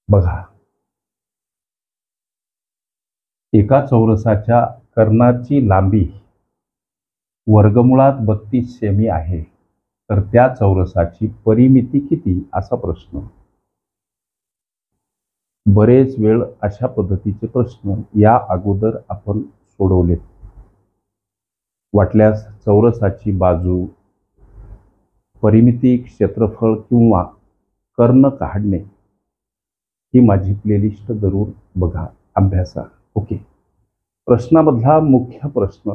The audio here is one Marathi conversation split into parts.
बघा, एका चौरसाच्या कर्णाची लांबी वर्गमुळात 32 सेमी आहे, तर त्या चौरसाची परिमिती किती असा प्रश्न. बरेच वेळ अशा पद्धतीचे प्रश्न या अगोदर आपण सोडवलेत. वाटल्यास चौरसाची बाजू, परिमिती, क्षेत्रफळ किंवा कर्ण काढणे ही माझी प्लेलिस्ट जरूर बघा, अभ्यासा. ओके. प्रश्नामधला मुख्य प्रश्न,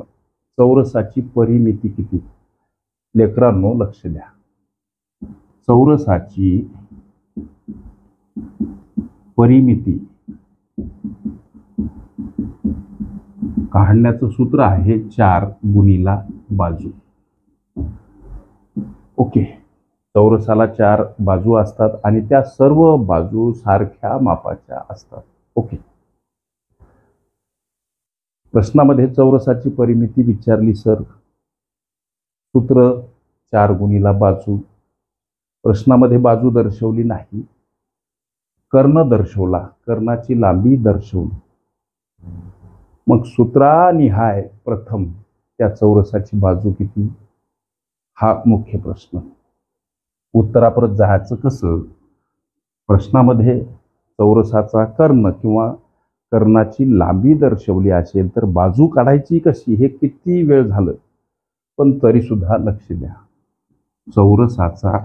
चौरसाची परिमिती किती. लेकरांनो लक्ष द्या. चौरसाची परिमिती काढण्याचं सूत्र आहे 4 गुणिला बाजू. ओके. चौरसाला 4 बाजू असतात आणि त्या सर्व बाजू सारख्या मापाच्या असतात. ओके. प्रश्नामध्ये चौरसाची परिमिती विचारली सर. सूत्र 4 गुणिला बाजू. प्रश्नामध्ये बाजू दर्शवली नाही, कर्ण दर्शवला, कर्णाची लांबी दर्शवली. मग सूत्रानिहाय प्रथम त्या चौरसाची बाजू किती हा मुख्य प्रश्न. उत्तरापर्यंत जायचं कसं. प्रश्नामध्ये चौरसाचा कर्ण किंवा कर्णाची लांबी दर्शवली असेल तर बाजू काढायची कशी हे किती वेळ झालं, पण तरी सुद्धा लक्ष द्या. चौरसाचा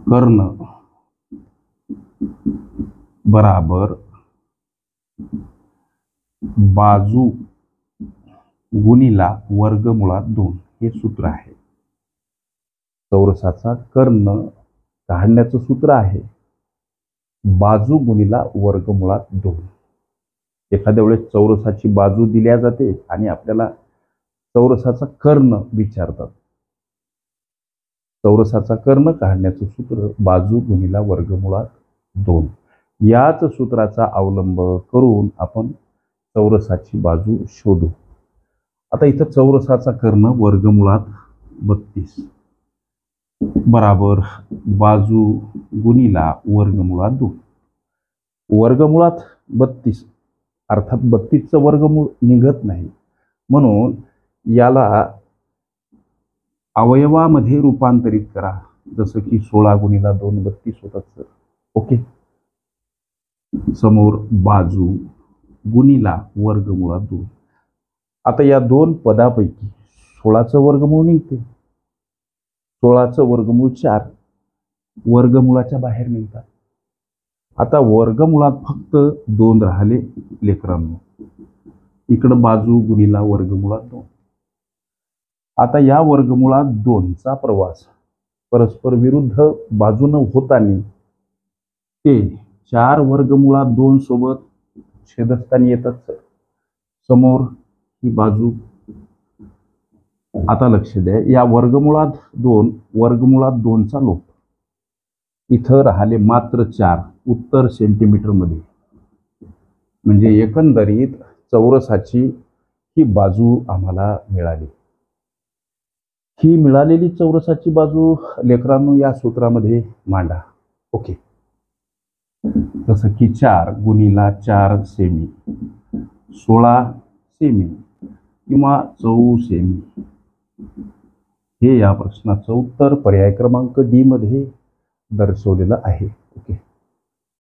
कर्ण बराबर बाजू गुणिला वर्गमुळात 2 हे सूत्र आहे. चौरसाचा कर्ण काढण्याचं सूत्र आहे बाजू गुणिला वर्गमुळात 2. एखाद्या वेळेस चौरसाची बाजू दिल्या जाते आणि आपल्याला चौरसाचा कर्ण विचारतात. चौरसाचा कर्ण काढण्याचं सूत्र बाजू गुणिला वर्गमुळात 2. याच सूत्राचा अवलंब करून आपण चौरसाची बाजू शोधू. आता इथं चौरसाचा कर्ण वर्गमुळात 32 बराबर बाजू गुणिला वर्गमुळात 2. वर्गमुळात 32 अर्थात 32चं वर्गमूळ निघत नाही, म्हणून याला अवयवामध्ये रूपांतरित करा. जसं की 16 गुणिला 2 32 होतात सर. ओके. समोर बाजू गुणिला वर्गमुळात 2. आता या दोन पदापैकी 16चं वर्गमूळ निघते. 16चं वर्गमूळ 4 वर्गमुळाच्या बाहेर निघतात. आता वर्गमुळात फक्त 2 राहिले लेकरांनो. इकडं बाजू गुणिला वर्गमुळात 2. आता या वर्गमुळात 2चा प्रवास परस्पर विरुद्ध बाजूनं होताना ते 4 वर्गमुळात 2 सोबत छेदस्थानी येतात सर. समोर ही बाजू. आता लक्ष द्या, या वर्गमुळात 2 वर्गमुळात 2चा लोप. इथं राहिले मात्र 4 उत्तर सेंटीमीटर मध्ये. म्हणजे एकंदरीत चौरसाची ही बाजू आम्हाला मिळाली. ही मिळालेली चौरसाची बाजू लेकरांनो या सूत्रामध्ये मांडा. ओके. जसं की 4 गुणिला 4 सेमी 16 सेमी किंवा 14 सेमी हे या प्रश्नाचं उत्तर पर्याय क्रमांक डी मध्ये दर्शवलेलं आहे. ओके.